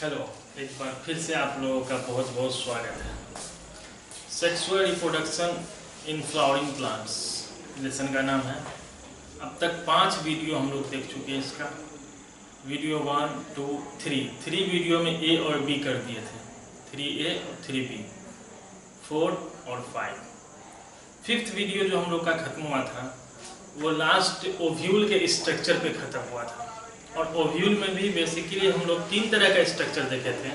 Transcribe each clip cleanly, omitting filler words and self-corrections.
Hello, एक बार फिर से आप लोगों का बहुत बहुत स्वागत है। Sexual reproduction in flowering plants lesson का नाम है। अब तक 5 वीडियो हम लोग देख चुके हैं इसका। वीडियो 1, 2, 3 वीडियो में ए और बी कर दिए थे, 3A और 3B, 4 और 5। 5th वीडियो जो हम लोग का खत्म हुआ था वो लास्ट ओव्यूल के स्ट्रक्चर पे खत्म हुआ था। और ओव्यूल में भी बेसिकली हम लोग 3 तरह का स्ट्रक्चर देखे थे,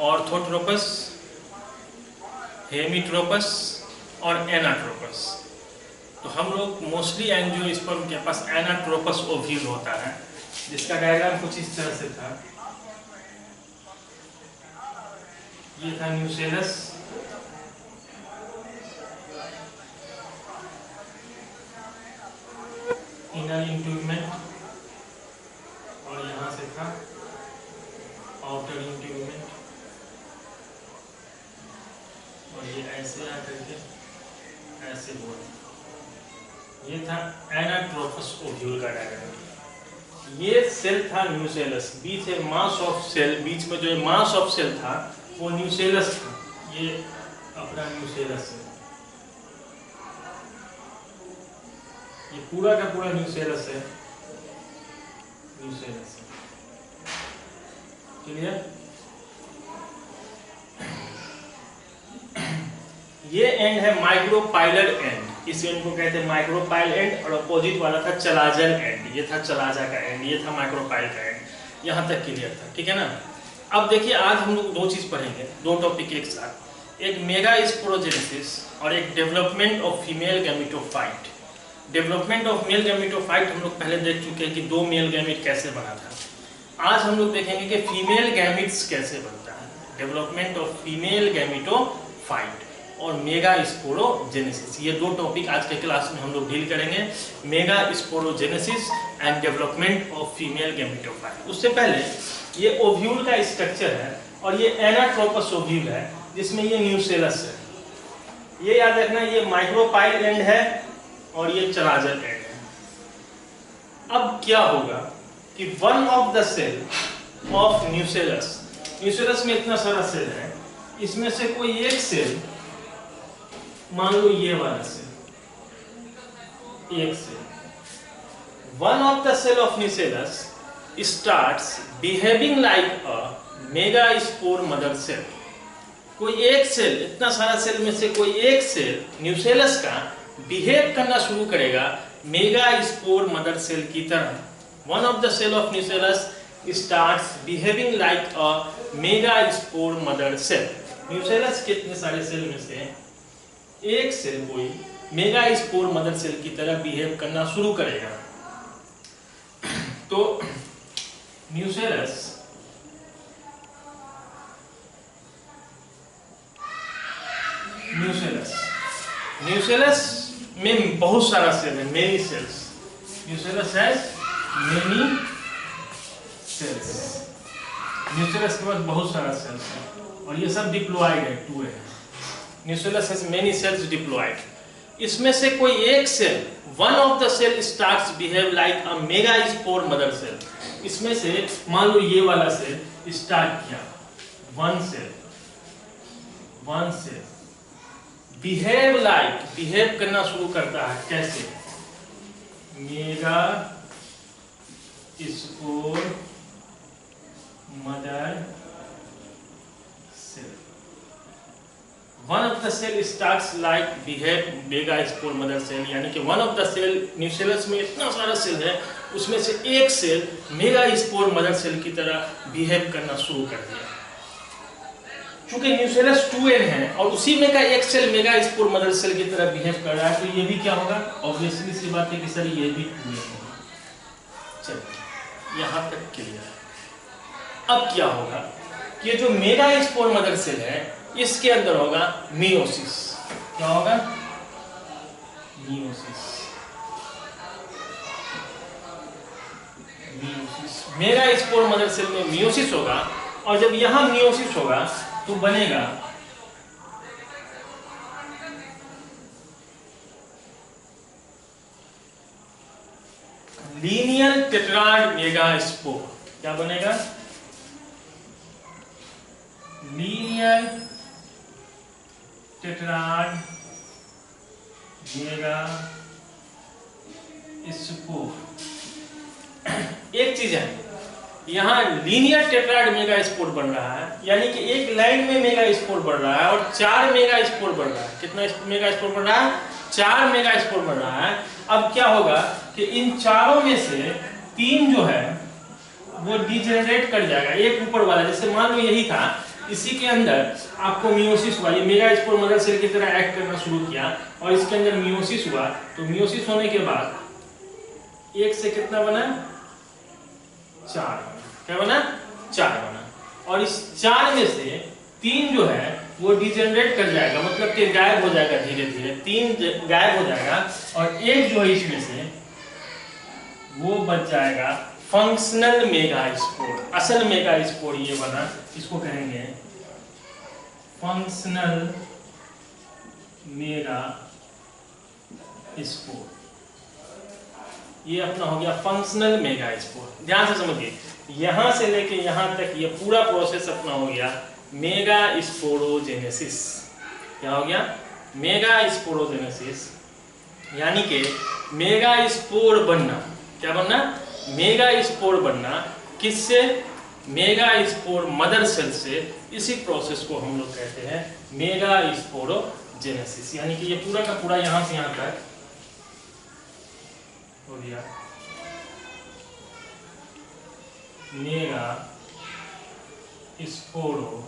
ऑर्थोट्रोपस, हेमीट्रोपस और एनाट्रोपस। तो हम लोग मोस्टली एंजियोस्पर्म के पास एनाट्रोपस ओव्यूल होता है, जिसका डायग्राम कुछ इस तरह से था। ये था न्यूसेलस, इनर इंट्यूमेंट, और यहाँ से था आउटर इंट्यूमेंट, और ये ऐसे आकर के ऐसे बोल। ये था एनाट्रोपस ओव्यूल का डायग्राम। ये सेल था न्यूसेलस, बीच है मास ऑफ सेल, बीच में जो मास ऑफ सेल था वो न्यूसेलस था। ये अपना न्यूसेलस है, ये पूरा का पूरा न्यूसेलस है, न्यूसेलस है। क्लियर? ये एंड है माइक्रोपाइलर एंड, इस एंड को कहते हैं माइक्रोपाइल एंड, और अपोजिट वाला था चलाजल एंड। ये था चलाजा का एंड, ये था माइक्रोपाइल का एंड। यहाँ तक क्लियर था, ठीक है ना? अब देखिए, आज हम लोग 2 चीज पढ़ेंगे, 2 टॉपिक एक साथ, एक मेगा स्पोरोजेनेसिस और एक development of female gametophyte. Development of male gametophyte हम लोग पहले देख चुके हैं कि 2 मेल गैमेट कैसे बना था। आज हम लोग देखेंगे कि फीमेल गैमेट्स कैसे बनता है, डेवलपमेंट ऑफ फीमेल गैमेटोफाइट और मेगा स्पोरोजेनेसिस। ये 2 टॉपिक आज के क्लास में हम लोग डील करेंगे, mega sporogenesis and development of female gametophyte. उससे पहले ये ओव्यूल का स्ट्रक्चर है, और ये एनाट्रोपस ओव्यूल है, जिसमें ये न्यूसेलस है। ये याद रखना, ये माइक्रोपाइल एंड है और ये चलाजल एंड है। अब क्या होगा कि one of the cell of nucellus, nucellus में इतना सारा सेल है, इसमें से कोई एक सेल, मान लो ये वाला सेल, एक cell, one of the cell of nucellus starts behaving like a mega spore mother cell. कोई एक सेल, इतना सारा सेल में से कोई एक सेल न्यूसेलस का बिहेव करना शुरू करेगा मेगा स्पोर मदर सेल की तरह। One of the cell of nucellus starts behaving like a mega spore mother cell. Nucellus के इतने सारे सेल में से एक सेल कोई मेगा स्पोर मदर सेल की तरह बिहेव करना शुरू करेगा। तो न्यूसेलस में बहुत सारा सेल है, many cells. Nucellus has many cells. Nucellus के पास बहुत सारा सेल्स है, और ये सब डिप्लॉयड है, 2 है। Nucellus has many cells diploid. इसमें से कोई एक cell, one of the cell starts behave like a mega spore mother cell. इसमें से मान लो ये वाला सेल स्टार्ट किया, one cell behave like, behave करना शुरू करता है कैसे? Mega spore mother cell. One of the cell starts like behave mega spore mother cell, यानी कि one of the cell, nucellus में इतना सारा सेल है, उसमें से एक cell mega spore mother cell की तरह बिहेव करना शुरू कर दिया। चूंकि न्यूसेलस 2n है और उसी में का एक cell mega spore mother cell की तरह बिहेव कर रहा है, तो ये भी क्या होगा? ऑब्वियसली सी बात है कि सर ये भी 2n होगा। चलिए, यहां तक क्लियर है। अब क्या होगा कि ये जो मेगा स्पोर मदर सेल है, इसके अंदर होगा मियोसिस। क्या होगा? Meiosis. Mega spore mother cell में मियोसिस होगा, और जब यहां मियोसिस होगा तो बनेगा लीनियर टेट्राड मेगास्पोर। क्या बनेगा? Linear tetrad mega spore. एक चीज है, यहाँ लीनियर टेट्राड मेगा स्पोर बन रहा है, यानी कि एक लाइन में मेगा स्पोर बढ़ रहा है और 4 मेगा स्पोर बढ़ रहा है। कितना मेगा स्पोर बढ़ रहा है? 4 मेगा स्पोर बढ़ रहा है। अब क्या होगा कि इन चारों में से 3 जो है वो डिजेनरेट कर जाएगा। एक ऊपर वाला, जैसे मान लो यही था, इसी के अंदर आपको मियोसिस हुआ, ये मेगा स्पोर मदर सेल की तरह एक्ट करना शुरू किया और इसके अंदर मियोसिस हुआ। तो मियोसिस होने के बाद 1 से कितना बना? 4। क्या बना? 4 बना। और इस 4 में से 3 जो है वो डिजेनरेट कर जाएगा, मतलब कि गायब हो जाएगा धीरे धीरे। 3 गायब हो जाएगा और एक जो है इसमें से वो बच जाएगा फंक्शनल मेगा स्पोर। असल मेगा स्पोर ये बना, इसको कहेंगे फंक्शनल मेगा स्पोर। ये अपना हो गया फंक्शनल मेगा स्पोर। ध्यान से समझिए, यहां से लेके यहां तक ये पूरा प्रोसेस अपना हो गया मेगा स्पोरोजेनेसिस। क्या हो गया? मेगा स्पोरोजेनेसिस, यानी कि मेगा स्पोर बनना। क्या बनना? मेगा स्पोर बनना। किससे? मेगा स्पोर मदर सेल से। इसी प्रोसेस को हम लोग कहते हैं मेगा स्पोरोजेनेसिस। यानी कि ये पूरा का पूरा यहां से यहां तक हो गया मेगा स्पोरोजेनेसिस।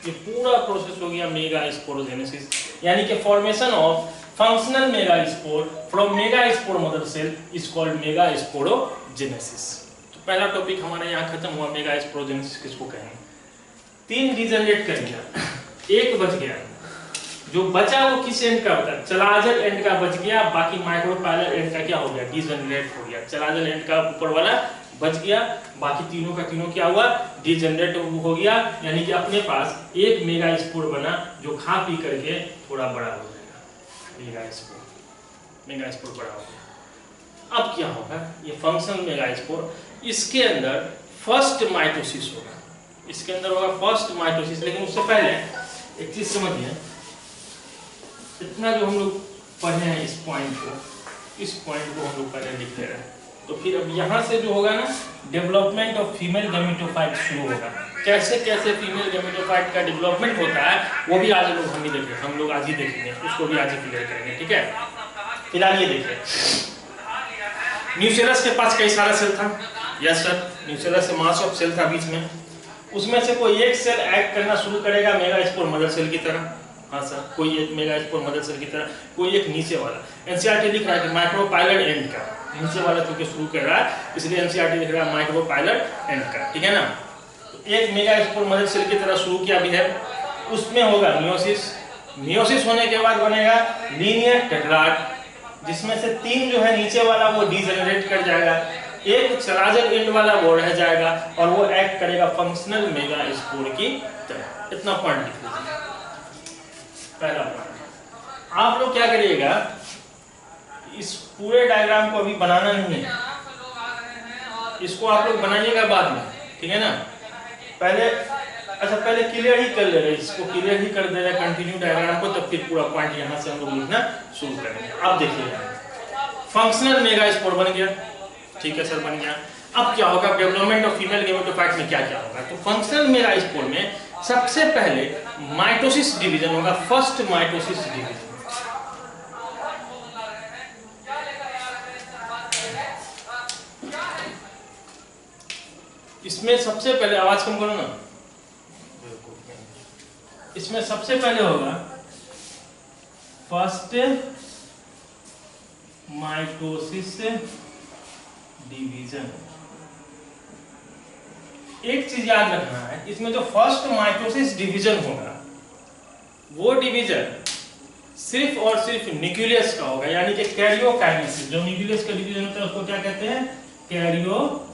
ये पूरा प्रोसेस हो गया मेगा स्पोरोजेनेसिस, यानी कि formation of functional mega spore from mega spore mother cell is called mega sporogenesis. तो पहला टॉपिक हमारा यहाँ खत्म हुआ, मेगा स्पोरोजेनेसिस किसको कहेंगे। 3 डिजेनरेट कर दिया, 1 बच गया। जो बचा वो किस एंड का होता है? चलाजल एंड का बच गया। बाकी माइक्रोपाइलर एंड का क्या हो गया? डिजेनरेट हो गया। चलाजल एंड का ऊपर वाला बच गया, बाकी तीनों का तीनों क्या हुआ? डिजेनरेट हो गया। यानी कि अपने पास एक मेगा स्पोर बना जो खा पी करके थोड़ा बड़ा हो जाएगा। मेगा स्पोर बड़ा हो गया। अब क्या होगा? ये फंक्शनल मेगा स्पोर, इसके अंदर फर्स्ट माइटोसिस होगा। इसके अंदर होगा फर्स्ट माइटोसिस। लेकिन उससे पहले एक चीज समझिए, इतना जो हम लोग पढ़े हैं इस पॉइंट को हम लोग पहले लिख ले रहे हैं। तो फिर अब यहाँ से जो होगा ना, डेवलपमेंट ऑफ फीमेल गैमेटोफाइट शुरू होगा। कैसे कैसे फीमेल गैमेटोफाइट का डेवलपमेंट होता है वो भी आज लोग हम लोग आज ही देखेंगे, उसको भी आज ही क्लियर करेंगे। ठीक है, फिलहाल ये देखिए, न्यूसेलस के पास कई सारा सेल था। यस सर, न्यूसेलस से मास ऑफ सेल था बीच में। उसमें से कोई एक सेल एक्ट करना शुरू करेगा मेगा स्पोर मदर सेल की तरह। हाँ सर, कोई एक मेगा स्पोर मदर सेल की तरह, कोई एक नीचे वाला। एनसीईआरटी लिख रहा है कि माइक्रोपाइलर एंड का, नीचे वाला क्योंकि शुरू कर रहा है इसलिए एनसीईआरटी लिख रहा है माइक्रोपाइलर एंड का। ठीक है ना। तो एक मेगा स्पोर मदर सेल की तरह शुरू किया बिहेव, उसमें होगा मियोसिस। मियोसिस होने के बाद बनेगा लीनियर टेट्राड, जिसमें से 3 जो है नीचे वाला वो डिजेनरेट कर जाएगा, एक चलाजल एंड वाला वो रह जाएगा और वो एक्ट करेगा फंक्शनल मेगा स्पोर की तरह। इतना पॉइंट लिख लीजिए, पहला पॉइंट। आप लोग क्या करिएगा, इस पूरे डायग्राम को अभी बनाना नहीं है, इसको आप लोग बनाइएगा बाद में। ठीक है ना। पहले क्लियर ही कर ले रहे, इसको क्लियर ही कर दे रहे कंटिन्यू डायग्राम को, तब फिर पूरा पॉइंट यहाँ से हम लोग लिखना शुरू करेंगे। अब देखिएगा, फंक्शनल मेगा स्पोर बन गया। ठीक है सर, बन गया। अब क्या होगा? डेवलपमेंट ऑफ फीमेल गैमेटोफाइट में क्या क्या होगा? तो फंक्शनल मेगा स्पोर में सबसे पहले माइटोसिस डिवीजन होगा, फर्स्ट माइटोसिस डिवीजन। इसमें सबसे पहले, आवाज कम करो ना, इसमें सबसे पहले होगा फर्स्ट माइटोसिस डिवीजन। एक चीज याद रखना है, इसमें जो फर्स्ट माइटोसिस डिवीजन होगा वो डिवीजन सिर्फ और सिर्फ न्यूक्लियस का होगा, यानी कि कैरियोकाइनेसिस। जो न्यूक्लियस का डिवीजन होता है उसको क्या कहते हैं? कैरियोकाइनेसिस,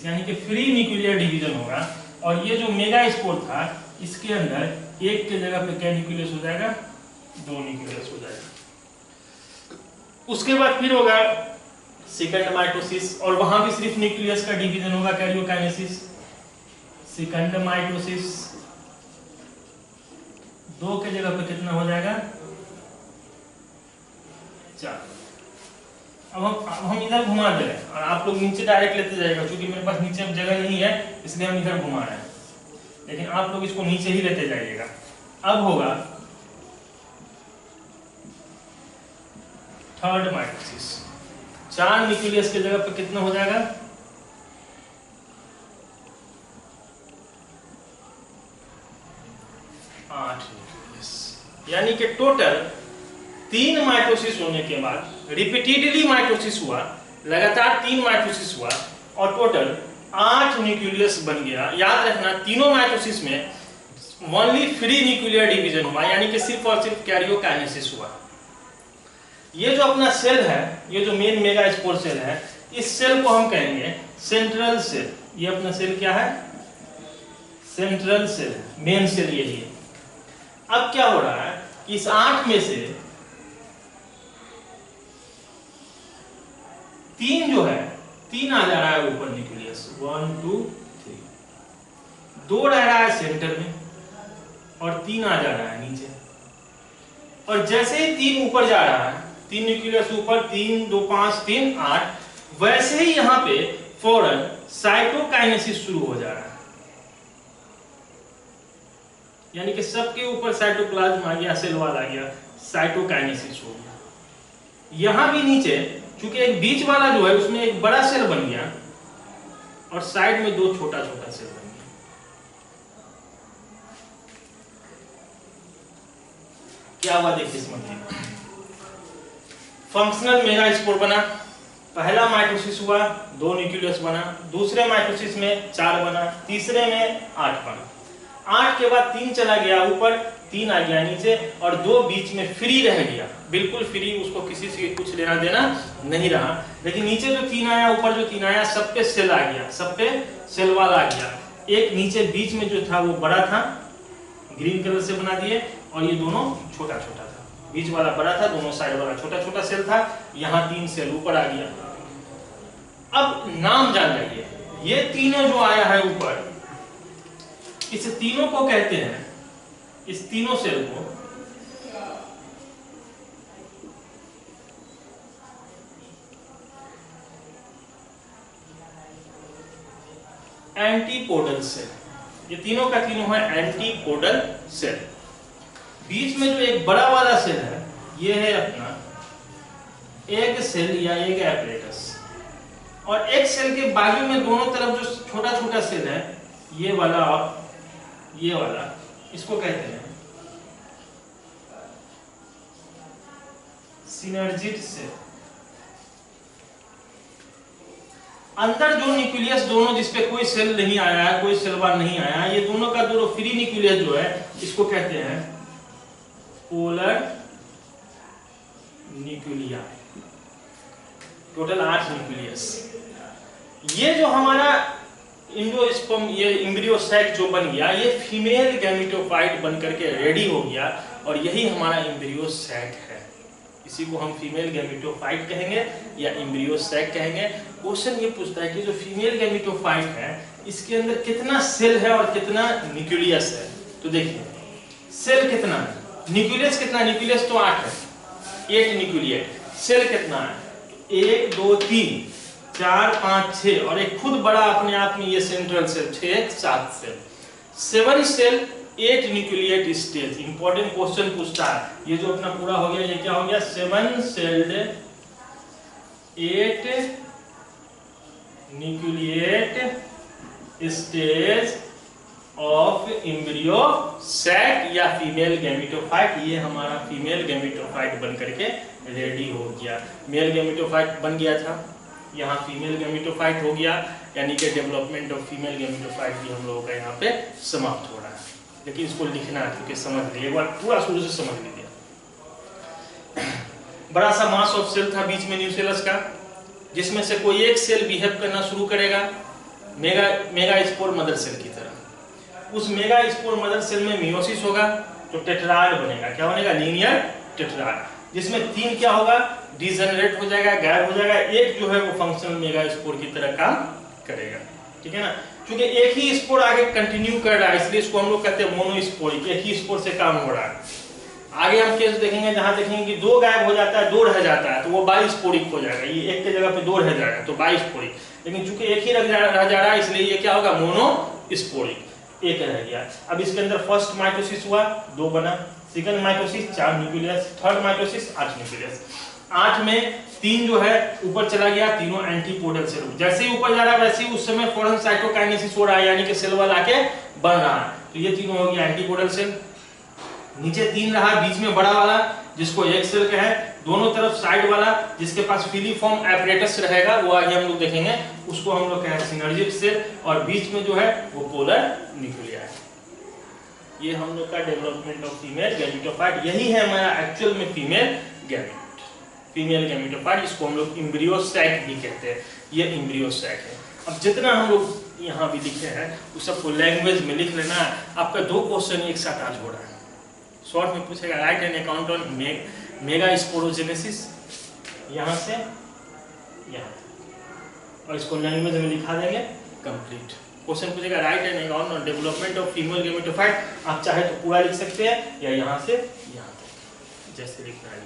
यानी कि फ्री न्यूक्लियर डिवीजन होगा। और ये जो मेगा स्पोर था, इसके अंदर एक के जगह पे क्या न्यूक्लियस हो जाएगा? 2 न्यूक्लियस हो जाएगा। उसके बाद फिर होगा सेकंड माइटोसिस, और वहां भी सिर्फ न्यूक्लियस का डिवीजन होगा, कैरियोकाइनेसिस। सेकंड माइटोसिस 2 के जगह पे कितना हो जाएगा 4। अब हम इधर घुमा दे रहे हैं और आप लोग नीचे डायरेक्ट लेते जाएगा, क्योंकि मेरे पास नीचे अब जगह नहीं है इसलिए हम इधर घुमा रहे हैं, लेकिन आप लोग इसको नीचे ही लेते जाइएगा। अब होगा थर्ड माइटोसिस, 4 न्यूक्लियस के जगह पे कितना हो जाएगा 8 न्यूक्लियस। यानी कि टोटल 3 माइटोसिस होने के बाद रिपीटेडली माइटोसिस हुआ, लगातार 3 माइटोसिस हुआ और टोटल 8 न्यूक्लियस बन गया। याद रखना तीनों माइटोसिस में ओनली फ्री न्यूक्लियर डिवीजन हुआ, यानी कि सिर्फ और सिर्फ कैरियोकाइनेसिस हुआ। ये जो अपना सेल है, ये जो मेन मेगास्पोर सेल है, इस सेल को हम कहेंगे सेंट्रल सेल। ये अपना सेल क्या है सेंट्रल सेल, मेन सेल यही है। अब क्या हो रहा है, इस 8 में से 3 जो है 3 आ जा रहा है ऊपर न्यूक्लियस, 1 2 3, 2 रह रहा है सेंटर में और 3 आ जा रहा है नीचे। और जैसे ही 3 ऊपर जा रहा है, 3 न्यूक्लियस ऊपर, 3 2 5 3 8, वैसे ही यहाँ पे फौरन साइटोकाइनेसिस शुरू हो जा रहा है। यानी कि सबके ऊपर साइटोप्लाज्म आ गया, सेल वॉल आ गया, साइटोकाइनेसिस हो गया। यहाँ भी नीचे चूंकि एक बीच वाला जो है उसमें एक बड़ा सेल बन गया और साइड में 2 छोटा छोटा सेल बन गया। क्या हुआ देखिए समझिए, फंक्शनल मेगास्पोर बना, पहला माइटोसिस हुआ 2 न्यूक्लियस बना, दूसरे माइटोसिस में 4 बना, तीसरे में 8 बना। 8 के बाद 3 चला गया ऊपर, 3 आ गया नीचे और 2 बीच में फ्री रह गया, बिल्कुल फ्री, उसको किसी से कुछ लेना देना नहीं रहा। लेकिन नीचे जो 3 आया, ऊपर जो 3 आया, सब पे सेल आ गया, सब पे सेल वाल आ गया। एक नीचे बीच में जो था वो बड़ा था, ग्रीन कलर से बना दिए, और ये दोनों छोटा छोटा था। बीच वाला बड़ा था, दोनों साइड वाला छोटा छोटा सेल था। यहाँ 3 सेल ऊपर आ गया। अब नाम जान जाइए, ये तीनों जो आया है ऊपर, इस तीनों को कहते हैं, इस तीनों सेल को एंटीपोडल सेल। ये तीनों का तीनों है एंटीपोडल सेल। बीच में जो एक बड़ा वाला सेल है, ये है अपना एग सेल या एग एपरेटस, और एग सेल के बाजू में दोनों तरफ जो छोटा छोटा सेल है, ये वाला और ये वाला, इसको कहते हैं सिनर्जिड सेल। अंदर जो न्यूक्लियस दोनों जिसपे कोई सेल नहीं आया है, कोई सेल वाल नहीं आया, ये दोनों का दोनों फ्री न्यूक्लियस जो है, इसको कहते हैं पोलर न्यूक्लिया। Total 8 nucleus. ये जो हमारा इंडोस्पर्म, ये एम्ब्रियो सैक जो बन गया, ये फीमेल गैमेटोफाइट बन करके रेडी हो गया, और यही हमारा एम्ब्रियो सैक है। इसी को हम फीमेल गैमेटोफाइट कहेंगे या एम्ब्रियो सैक कहेंगे। क्वेश्चन ये पूछता है कि जो फीमेल गैमेटोफाइट है, इसके अंदर कितना सेल है और कितना न्यूक्लियस है। तो देखिए सेल कितना है, न्यूक्लियस कितना, न्यूक्लियस तो 8 है, 8 न्यूक्लियट, सेल कितना है 1 2 3 4 5 6, और एक खुद बड़ा अपने आप में ये central cell 6 7 cell, 7 cell 8 nucleate stage. Important question पूछता है, ये जो अपना पूरा हो गया, ये क्या हो गया 7 celled 8 nucleate stage of embryo sac या फीमेल गैमेटोफाइट। ये हमारा फीमेल गैमेटोफाइट बन करके रेडी हो गया। मेल गैमेटोफाइट बन गया था, यहाँ फीमेल गैमेटोफाइट हो गया, यानी कि डेवलपमेंट ऑफ फीमेल गैमेटोफाइट भी हम लोगों का यहाँ पे समाप्त हो रहा है। लेकिन इसको लिखना है, क्योंकि समझ लीजिए, एक बार पूरा शुरू से समझ लीजिए। बड़ा सा मास ऑफ सेल था बीच में न्यूसेलस का, जिसमें से कोई एक सेल बिहेव करना शुरू करेगा मेगास्पोर मदर सेल की तरह। उस मेगास्पोर मदर सेल में मियोसिस होगा तो टेट्राड बनेगा। क्या बनेगा, लीनियर टेट्राड। जिसमें 3 क्या होगा, डिजनरेट हो जाएगा, गायब हो जाएगा, एक जो है वो फंक्शनल मेगास्पोर की तरह काम करेगा, ठीक है ना। क्योंकि एक ही स्पोर आगे कंटिन्यू कर रहा है, इसलिए इसको हम लोग कहते हैं मोनोस्पोरिक, एक ही स्पोर से काम हो रहा है। आगे हम केस देखेंगे जहां देखेंगे कि 2 गायब हो जाता है, 2 रह जाता है, तो वो बाइस्पोरिक हो जाएगा, ये एक के जगह पे 2 रह जाएगा तो बाइस्पोरिक। लेकिन चूंकि एक ही रह जा रहा है, इसलिए ये क्या होगा, मोनोस्पोरिक, एक रह गया। अब इसके अंदर फर्स्ट माइटोसिस हुआ, 2 बना, second mitosis 4 nucleus, third mitosis 8 nucleus. 8 में 3 जो है ऊपर चला गया, तीनों एंटीपोडल सेल, जैसे ही ऊपर जा रहा है वैसे ही उस समय फौरन साइटोकाइनेसिस हो रहा है, यानी कि सेल वाल आके बन रहा है, तो ये तीनों हो गया एंटीपोडल सेल। नीचे 3 रहा, बीच में बड़ा वाला जिसको एक सेल का है, दोनों तरफ साइड वाला जिसके पास फिलीफॉर्म एपरेटस रहेगा, वो आगे हम लोग देखेंगे, उसको हम लोग कहें सिनर्जिक सेल, और बीच में जो है वो पोलर न्यूक्लिया है। ये हम लोग का डेवलपमेंट ऑफ फीमेल गैमेटोफाइट, यही है हमारा एक्चुअल में फीमेल गैमेट, फीमेल गैमेटोफाइट, इसको हम लोग एम्ब्रियो सैक भी कहते हैं, ये एम्ब्रियो सैक है। अब जितना हम लोग यहाँ भी लिखे हैं उस सबको लैंग्वेज में लिख लेना। आपका 2 क्वेश्चन एक साथ आज हो रहा है, शॉर्ट में पूछेगा right an account on megasporogenesis, यहाँ से यहाँ, और इसको लैंग्वेज में लिखा देंगे कंप्लीट। क्वेश्चन पूछेगा right an account on development of female gametophyte, आप चाहे तो पूरा लिख सकते हैं या यहाँ से यहाँ तक जैसे लिखना है,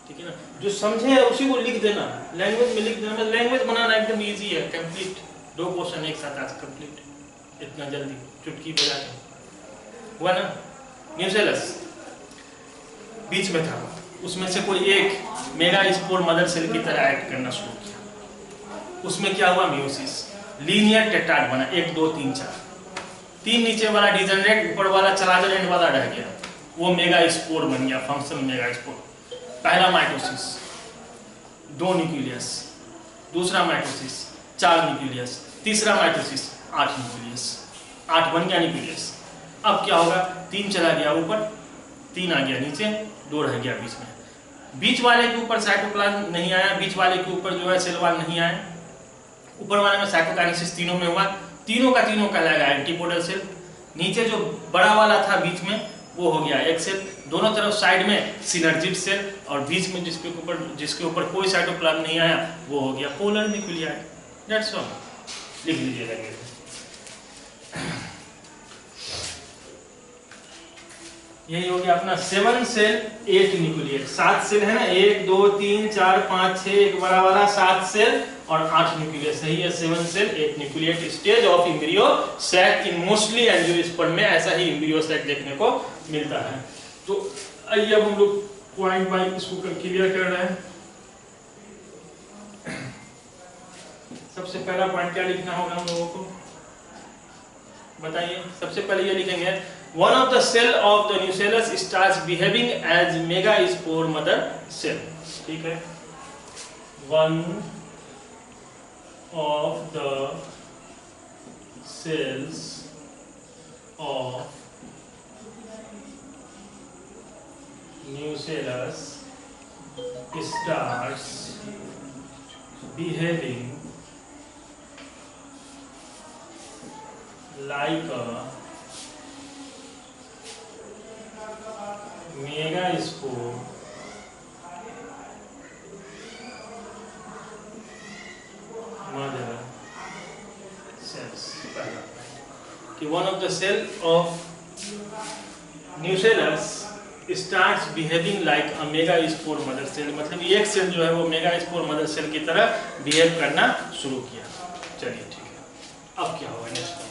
ठीक है ना। जो समझे उसी को लिख देना, लैंग्वेज में लिख देना, लैंग्वेज बनाना एकदम इजी है, कंप्लीट 2 क्वेश्चन एक साथ आज कंप्लीट, इतना जल्दी चुटकी बजा के हुआ ना। न्यूसेलस बीच में था, उसमें से कोई एक मेगास्पोर मदर सेल की तरह एक्ट करना शुरू किया, उसमें क्या हुआ, मियोसिस, लीनियर टेट्राड बना, 1 2 3 4, 3 नीचे वाला डिजनरेट, ऊपर वाला चलाजर एंड वाला रह गया, वो मेगास्पोर बन गया, फंक्शनल मेगास्पोर। पहला माइटोसिस 2 न्यूक्लियस, दूसरा माइटोसिस 4 न्यूक्लियस, तीसरा माइटोसिस 8 न्यूक्लियस, 8 बन गया न्यूक्लियस। अब क्या होगा, 3 चला गया ऊपर, 3 आ गया नीचे, 2 रह गया बीच में। बीच वाले के ऊपर साइटोप्लाज्म नहीं आया, बीच वाले के ऊपर जो है सेल वॉल नहीं आया, ऊपर वाले में साइटोकाइनेसिस तीनों में हुआ, तीनों का लगा एंटीपोडल सेल। नीचे जो बड़ा वाला था बीच में वो हो गया एक सेल, दोनों तरफ साइड में सिनर्जिक सेल, और बीच में जिसके ऊपर कोई साइटोप्लाज्म नहीं आया वो हो गया पोलर न्यूक्लिया। दैट्स ऑल, लिख लीजिएगा। यही हो गया अपना 7 सेल 8 न्यूक्लियस, 7 सेल है ना, 1 2 3 4 5 6, एक बड़ा वाला 7 सेल और 8 न्यूक्लियस, सही है 7 cell 8 nucleate stage of embryo sac in mostly angiosperm में ऐसा ही एम्ब्रियो सैक देखने को मिलता है। तो आइए अब हम लोग पॉइंट बाय इसको क्लियर कर रहे हैं। सबसे पहला पॉइंट क्या लिखना होगा हम लोगों को, बताइए। सबसे पहले ये लिखेंगे one of the cell of the nucellus starts behaving as megaspore mother cell, ठीक है। one of the cells of nucellus starts behaving like a megaspore mother cells, कि one of the cell of nucellus starts behaving like a megaspore mother cell, मतलब एक cell जो है वो megaspore mother cell की तरह बिहेव करना शुरू किया। चलिए ठीक है, अब क्या होगा नेक्स्ट पॉइंट।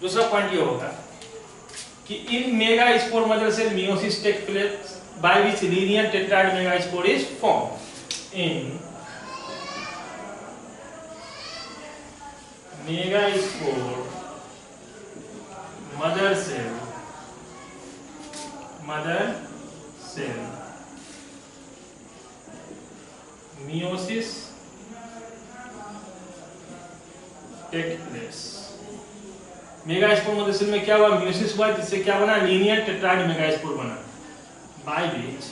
दूसरा पॉइंट ये होगा कि in megaspore mother cell meiosis takes place by which linear tetrad megaspore is formed. In megaspore mother cell meiosis take place। Megaspore mother cell में क्या हुआ, मियोसिस हुआ, जिससे क्या बना, लीनियर टेट्राड मेगास्पोर बना, by which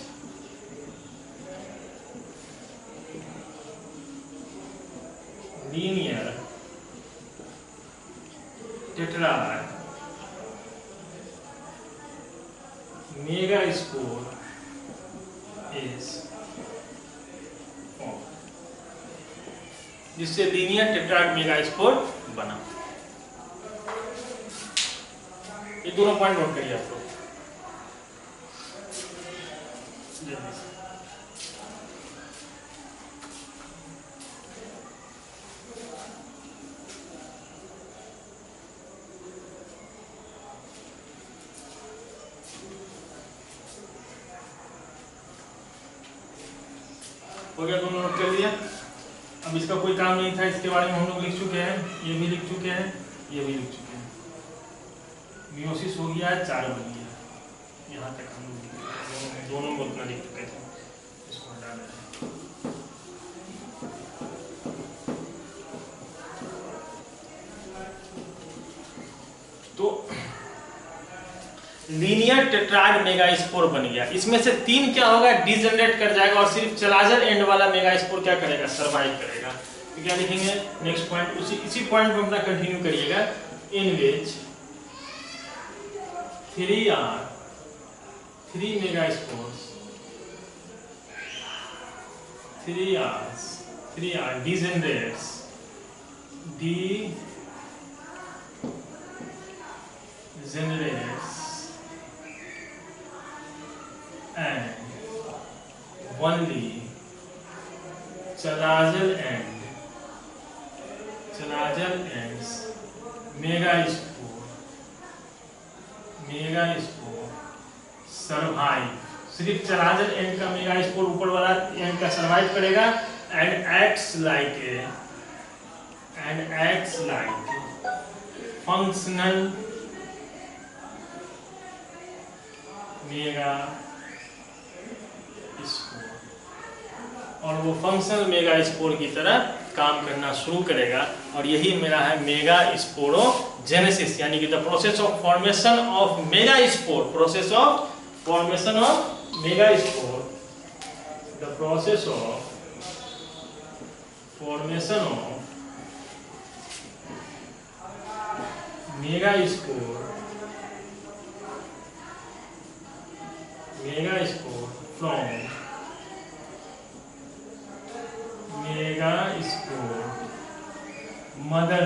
linear tetrad is formed, जिससे linear tetrad megaspore बना। ये दोनों पॉइंट नोट करिए आप लोग। हो गया, दोनों नोट कर लिया। अब इसका कोई काम नहीं था, इसके बारे में हम लोग लिख चुके हैं, ये भी लिख चुके हैं, ये भी लिख चुके हैं। मियोसिस हो गया, 4 बन गया, यहाँ तक हम लोग दोनों को उतना लिख चुके थे। इसको हटा दें। तो लीनियर टेट्राड मेगास्पोर बन गया। इसमें से 3 क्या होगा, डिजेनरेट कर जाएगा और सिर्फ चलाजर एंड वाला मेगास्पोर क्या करेगा, सरवाइव करेगा। तो क्या लिखेंगे नेक्स्ट पॉइंट, इसी पॉइंट पे अपना कंटिन्यू करिएगा। इन विच 3 megaspores 3 are degenerates and only chalazel ends megaspore survive। सिर्फ चलाजल एंड का मेगास्पोर ऊपर वाला एंड का सरवाइव करेगा and acts like functional mega spore, और वो फंक्शनल मेगा स्पोर की तरह काम करना शुरू करेगा। और यही मेरा है मेगा स्पोरोजेनेसिस, यानी कि the process of formation of mega spore, the process of formation of mega spore from megaspore mother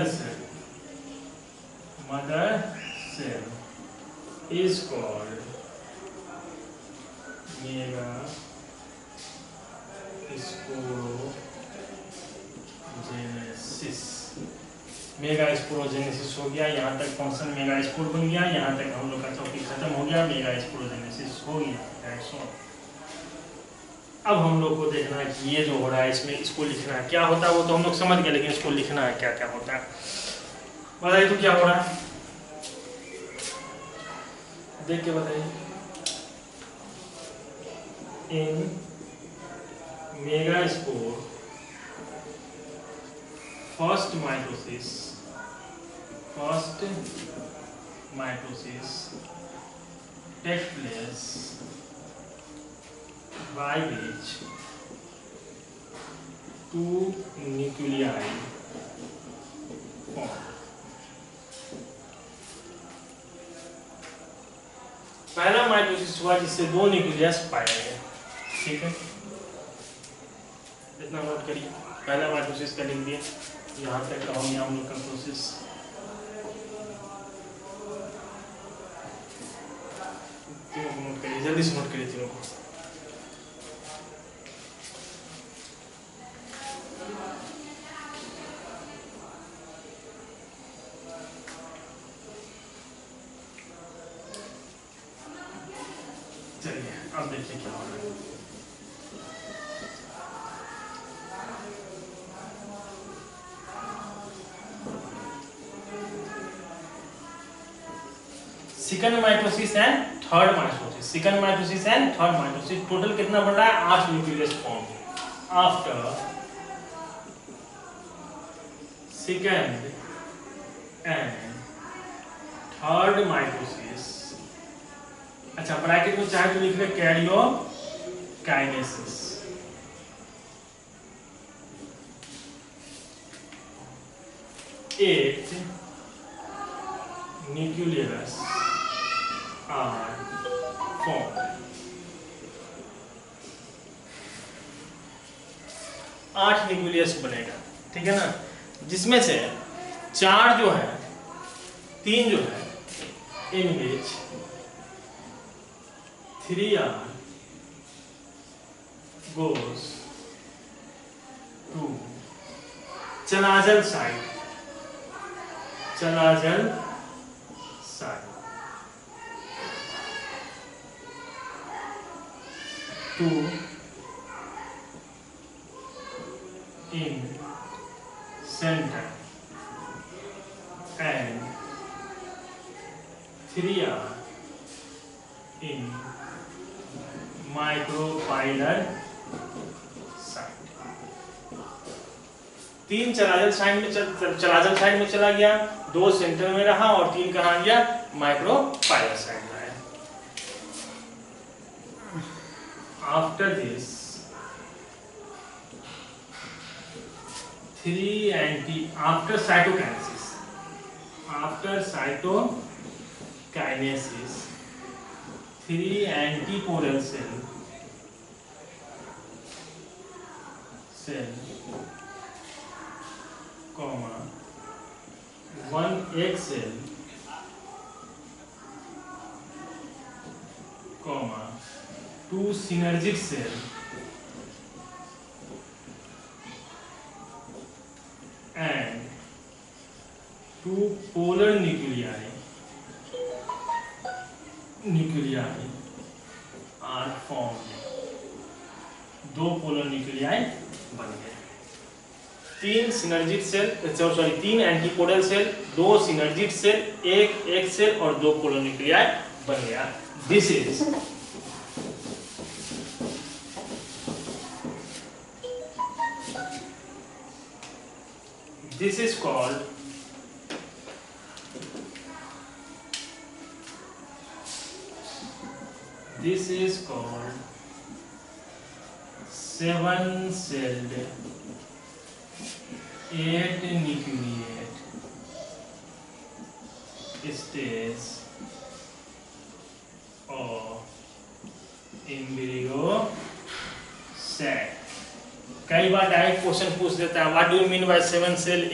cell is called megasporogenesis। Megasporogenesis हो गया, यहाँ तक फंक्शन मेगास्पोर बन गया, यहाँ तक हम लोग का टॉपिक खत्म हो गया, मेगास्पोरोजेनेसिस हो गया। अब हम लोग को देखना है कि ये जो हो रहा है इसमें इसको लिखना है, क्या होता है वो तो हम लोग समझ गए, लेकिन इसको लिखना है क्या क्या होता है। बताइए तो क्या हो रहा है, देख के बताइए। In megaspore first mitosis take place by which 2 nuclei form। पहला माइटोसिस हुआ जिससे 2 न्यूक्लियस पाया गया, ठीक है, इतना नोट करिए। पहला माइटोसिस का लिख दिया, यहाँ तक का हो गया हम लोग का प्रोसेस। तीनों को नोट करिए, जल्दी से नोट करिए तीनों को। चलिए अब देखिए क्या हो रहा है। Second mitosis and third mitosis, total कितना बन रहा है, 8 nucleus form. After second and third mitosis, अच्छा ब्रैकेट में चाहे तो लिख ले karyokinesis. 8 nucleus are formed 8 nucleus बनेगा, ठीक है ना, जिसमें से 4 जो है, 3 जो है, in which 3R goes to chalazal side, chalazal side two in center and 3R in micropylar site। 3 chalazal side में चलाजल साइड में चला गया, 2 सेंटर में रहा और 3 कहाँ गया, माइक्रोपाइलर साइड में आया। After this 3 anti after cytokinesis 3 antipolar cell comma 1 egg cell comma 2 synergic cell and 2 polar nuclei are formed। 2 polar nuclei बन गए। 3 synergic cell, 3 antipodal cell, 2 synergic cell, 1 egg cell और 2 polar nuclei बन गया। This is called This is called 7-celled 8-nucleate stage of embryo sac। कई बार direct question पूछ देता है, what do you mean by 7-celled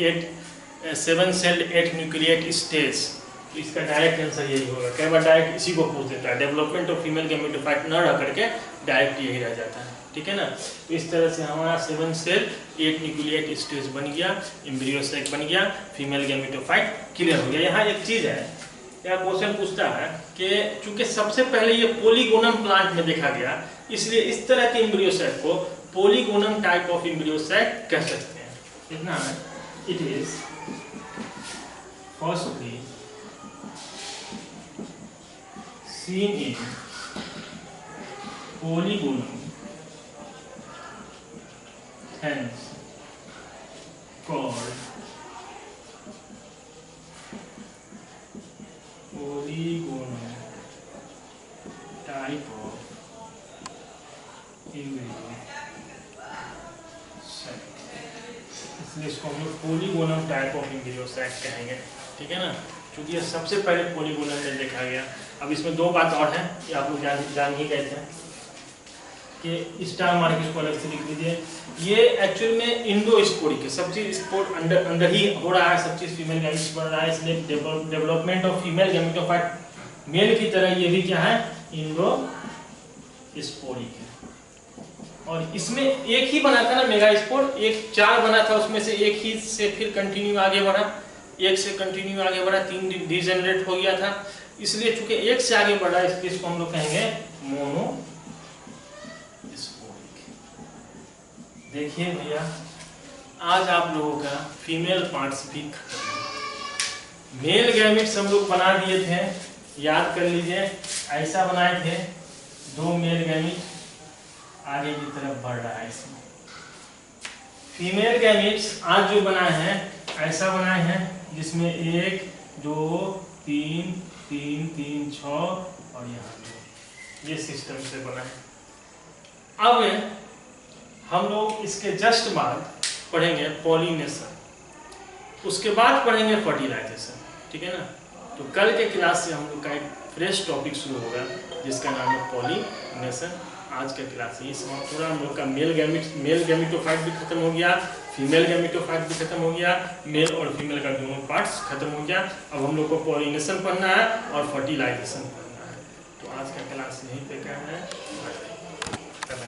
8-nucleate stage. तो इसका direct answer यही होगा। कई बार डायरेक्ट इसी को पूछ देता है, डेवलपमेंट ऑफ फीमेल गैमेटोफाइट न रह करके डायरेक्ट यही रह जाता है, ठीक है ना। तो इस तरह से हमारा 7-celled 8-nucleate स्टेज बन गया, एम्ब्रियो सैक बन गया, फीमेल गैमेटोफाइट क्लियर हो गया। यहाँ एक चीज है, यह क्वेश्चन पूछता है कि चूंकि सबसे पहले ये पोलीगोनम प्लांट में देखा गया, इसलिए इस तरह के एम्ब्रियो सैक को पोलीगोनम टाइप ऑफ एम्ब्रियो सैक कह सकते हैं। इतना है, it is firstly seen in polygonum, hence called polygonum type of embryo sac। इसलिए इसको हम लोग पोलीगोनम टाइप ऑफ एम्ब्रियो सैक कहेंगे, ठीक है ना, क्योंकि ये सबसे पहले पोलीगोनम में देखा गया। अब इसमें 2 बात और है, ये आप लोग जान ही गए थे कि स्टार मार्क इसको अलग से लिख दीजिए। ये एक्चुअल में इंडोस्पोरिक है, सब चीज स्पोर अंदर ही हो रहा है, सब चीज फीमेल गैमेट्स बन रहा है, इसलिए development of female gametophyte male की तरह ये भी क्या है, इंडोस्पोरिक है। और इसमें एक ही बना था ना मेगास्पोर, 4 बना था, उसमें से एक ही से फिर कंटिन्यू आगे बढ़ा, 1 से कंटिन्यू आगे बढ़ा, 3 डिजेनरेट हो गया था, इसलिए चूंकि 1 से आगे बढ़ा इसको हम लोग कहेंगे मोनोस्पोरिक। देखिए भैया, आज आप लोगों का फीमेल पार्ट्स भी खत्म। मेल गैमेट्स हम लोग बना दिए थे, याद कर लीजिए, ऐसा बनाए थे, 2 मेल गैमेट आगे की तरफ बढ़ रहा है। इसमें फीमेल गैमेट्स आज जो बनाए हैं ऐसा बनाए हैं, जिसमें 1 2 3 3 3 6 और यहाँ 2, ये सिस्टम से बना है। अब हम लोग इसके जस्ट बाद पढ़ेंगे पॉलिनेशन, उसके बाद पढ़ेंगे फर्टिलाइजेशन, ठीक है ना। तो कल के क्लास से हम लोग का एक फ्रेश टॉपिक शुरू होगा जिसका नाम है पॉलिनेशन। आज का क्लास यही समाप्त हो रहा है। हम लोग का मेल गैमेटोफाइट भी खत्म हो गया, फीमेल गैमेटोफाइट भी खत्म हो गया, मेल और फीमेल का दोनों पार्ट्स खत्म हो गया। अब हम लोग को पॉलिनेशन पढ़ना है और फर्टिलाइजेशन पढ़ना है। तो आज का क्लास यहीं पे करना है।